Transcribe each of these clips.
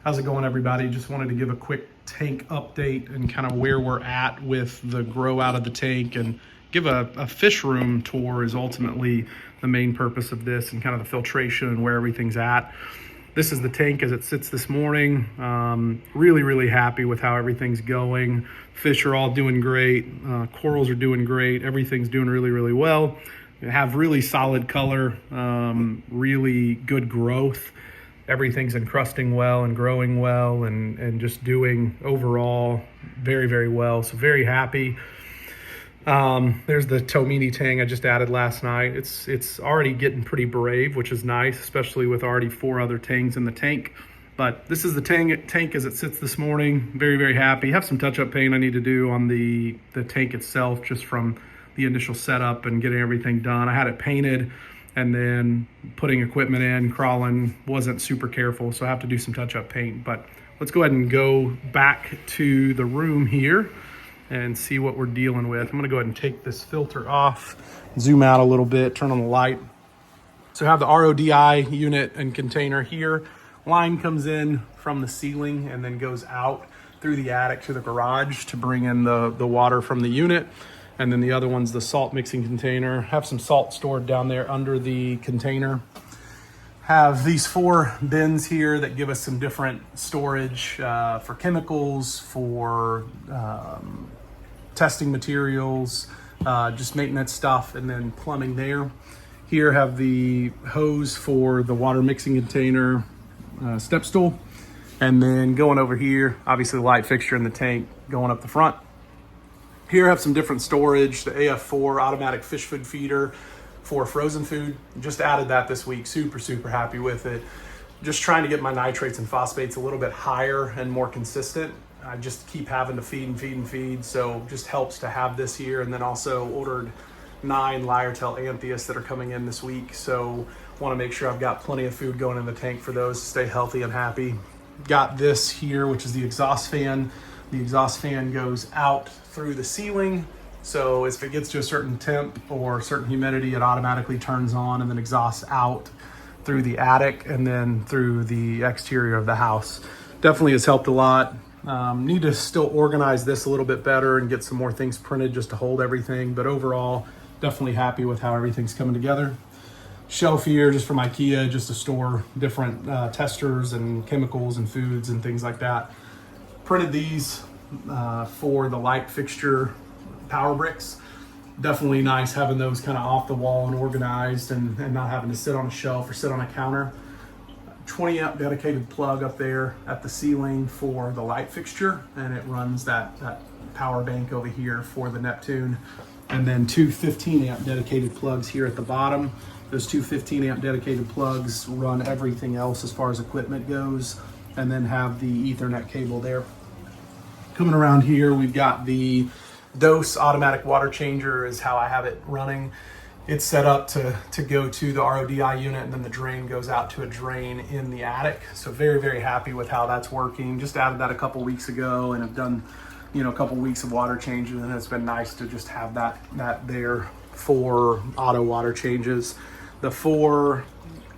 How's it going, everybody? Just wanted to give a quick tank update and kind of where we're at with the grow out of the tank, and give a fish room tour is ultimately the main purpose of this, and kind of the filtration and where everything's at. This is the tank as it sits this morning. Really happy with how everything's going. Fish are all doing great. Corals are doing great. Everything's doing really well. We have really solid color, really good growth. Everything's encrusting well and growing well, and just doing overall very well. So very happy. There's the Tomini tang I just added last night. It's already getting pretty brave, which is nice, especially with already 4 other tangs in the tank. But this is the tank as it sits this morning. Very happy. Have some touch-up paint I need to do on the tank itself, just from the initial setup and getting everything done. I had it painted, and then putting equipment in, crawling, wasn't super careful, so I have to do some touch-up paint. But let's go ahead and go back to the room here and see what we're dealing with. I'm gonna go ahead and take this filter off, zoom out a little bit, turn on the light. So I have the RODI unit and container here. Line comes in from the ceiling and then goes out through the attic to the garage to bring in the water from the unit. And then the other one's the salt mixing container. Have some salt stored down there under the container. Have these 4 bins here that give us some different storage for chemicals, for testing materials, just maintenance stuff, and then plumbing there. Here have the hose for the water mixing container, step stool, and then going over here, obviously the light fixture in the tank going up the front. Here I have some different storage, the AF4 automatic fish food feeder for frozen food. Just added that this week, super happy with it. Just trying to get my nitrates and phosphates a little bit higher and more consistent. I just keep having to feed, so just helps to have this here. And then also ordered 9 Lyretel Anthias that are coming in this week, so want to make sure I've got plenty of food going in the tank for those to stay healthy and happy. Got this here, which is the exhaust fan. The exhaust fan goes out through the ceiling, so if it gets to a certain temp or certain humidity, it automatically turns on and then exhausts out through the attic and then through the exterior of the house. Definitely has helped a lot. Need to still organize this a little bit better and get some more things printed just to hold everything, but overall definitely happy with how everything's coming together. Shelf here just from IKEA, just to store different testers and chemicals and foods and things like that. Printed these for the light fixture power bricks. Definitely nice having those kind of off the wall and organized, and not having to sit on a shelf or sit on a counter. 20 amp dedicated plug up there at the ceiling for the light fixture, and it runs that power bank over here for the Neptune. And then 2 15 amp dedicated plugs here at the bottom. Those 2 15 amp dedicated plugs run everything else as far as equipment goes, and then have the Ethernet cable there. Coming around here, we've got the Dose automatic water changer is how I have it running. It's set up to go to the RODI unit, and then the drain goes out to a drain in the attic. So very happy with how that's working. Just added that a couple weeks ago, and have done a couple weeks of water changes, and it's been nice to just have that there for auto water changes. The 4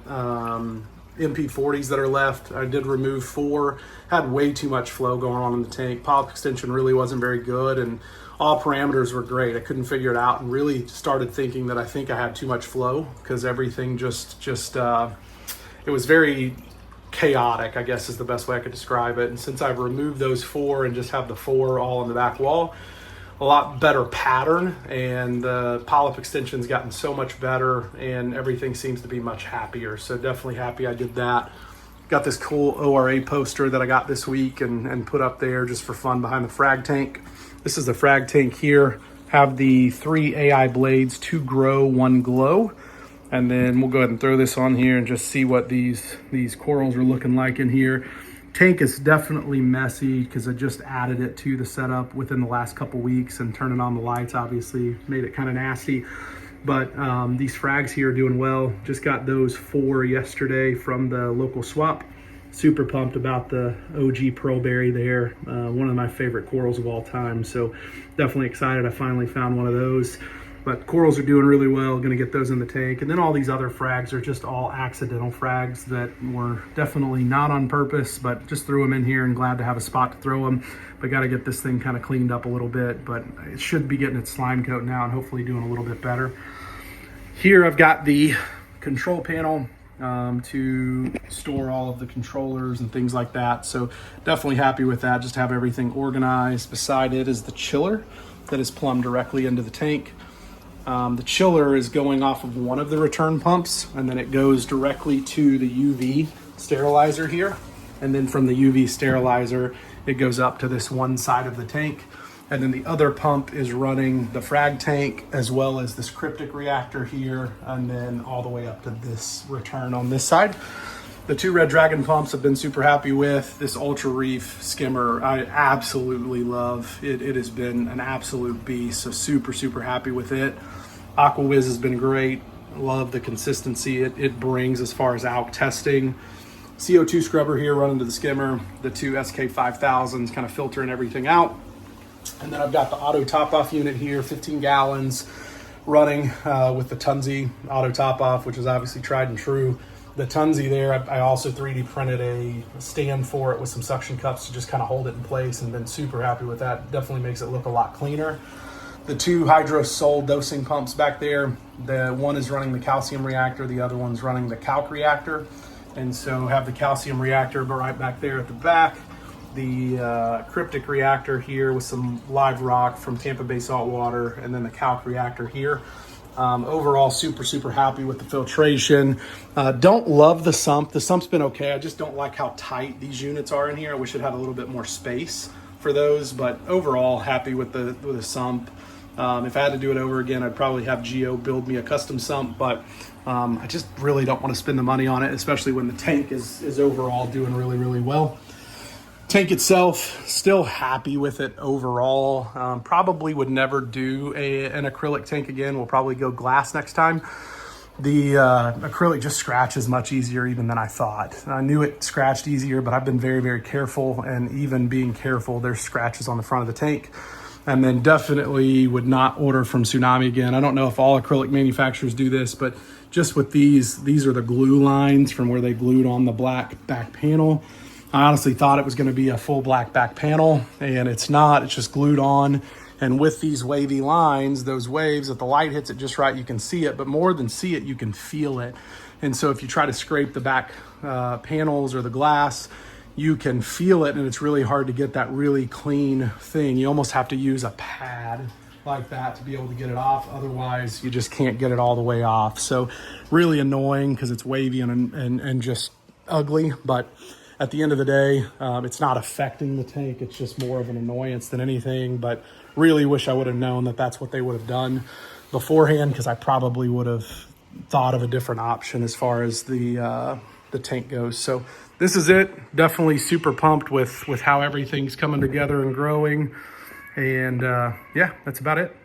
MP40s that are left, I did remove 4. Had way too much flow going on in the tank. Polyp extension really wasn't very good, and all parameters were great. I couldn't figure it out, and really started thinking that I think I had too much flow, because everything just it was very chaotic, I guess is the best way I could describe it. And since I've removed those 4 and just have the 4 all on the back wall, a lot better pattern, and the polyp extension's gotten so much better, and everything seems to be much happier. So definitely happy I did that. Got this cool ORA poster that I got this week and put up there just for fun behind the frag tank. This is the frag tank here. Have the 3 AI blades, 2 grow, 1 glow. And then we'll go ahead and throw this on here and just see what these corals are looking like in here. Tank is definitely messy because I just added it to the setup within the last couple weeks, and turning on the lights obviously made it kind of nasty. But these frags here are doing well. Just got those 4 yesterday from the local swap. Super pumped about the OG Pearlberry there. One of my favorite corals of all time. So definitely excited I finally found one of those. But corals are doing really well, gonna get those in the tank. And then all these other frags are just all accidental frags that were definitely not on purpose, but just threw them in here and glad to have a spot to throw them. But gotta get this thing kind of cleaned up a little bit, but it should be getting its slime coat now and hopefully doing a little bit better. Here I've got the control panel to store all of the controllers and things like that. So definitely happy with that, just have everything organized. Beside it is the chiller that is plumbed directly into the tank. The chiller is going off of one of the return pumps, and then it goes directly to the UV sterilizer here. And then from the UV sterilizer, it goes up to this one side of the tank. And then the other pump is running the frag tank as well as this cryptic reactor here, and then all the way up to this return on this side. The two Red Dragon pumps I've been super happy with. This Ultra Reef skimmer I absolutely love. It has been an absolute beast, so super happy with it. AquaWiz has been great. Love the consistency it brings as far as alk testing. CO2 scrubber here running to the skimmer. The two SK5000s kind of filtering everything out. And then I've got the auto top-off unit here, 15 gallons, running with the Tunzi auto top-off, which is obviously tried and true. The Tunzi there, I also 3D printed a stand for it with some suction cups to just kind of hold it in place, and been super happy with that. Definitely makes it look a lot cleaner. The two Hydro-Sol dosing pumps back there, the one is running the calcium reactor, the other one's running the calc reactor. And so have the calcium reactor but right back there at the back. The cryptic reactor here with some live rock from Tampa Bay saltwater, and then the calc reactor here. Overall, super happy with the filtration. Don't love the sump. The sump's been okay. I just don't like how tight these units are in here. I wish it had a little bit more space for those, but overall, happy with the sump. If I had to do it over again, I'd probably have Geo build me a custom sump, but I just really don't want to spend the money on it, especially when the tank is overall doing really well. Tank itself, still happy with it overall. Probably would never do an acrylic tank again. We'll probably go glass next time. The acrylic just scratches much easier even than I thought. I knew it scratched easier, but I've been very careful, and even being careful, there's scratches on the front of the tank. And then definitely would not order from Tsunami again. I don't know if all acrylic manufacturers do this, but just with these are the glue lines from where they glued on the black back panel. I honestly thought it was going to be a full black back panel, and it's not. It's just glued on. And with these wavy lines, those waves, if the light hits it just right, you can see it. But more than see it, you can feel it. And so if you try to scrape the back panels or the glass, you can feel it, and it's really hard to get that really clean thing. You almost have to use a pad like that to be able to get it off. Otherwise, you just can't get it all the way off. So really annoying because it's wavy and just ugly. But at the end of the day, it's not affecting the tank. It's just more of an annoyance than anything. But really wish I would have known that that's what they would have done beforehand, because I probably would have thought of a different option as far as the tank goes. So this is it. Definitely super pumped with how everything's coming together and growing. And yeah, that's about it.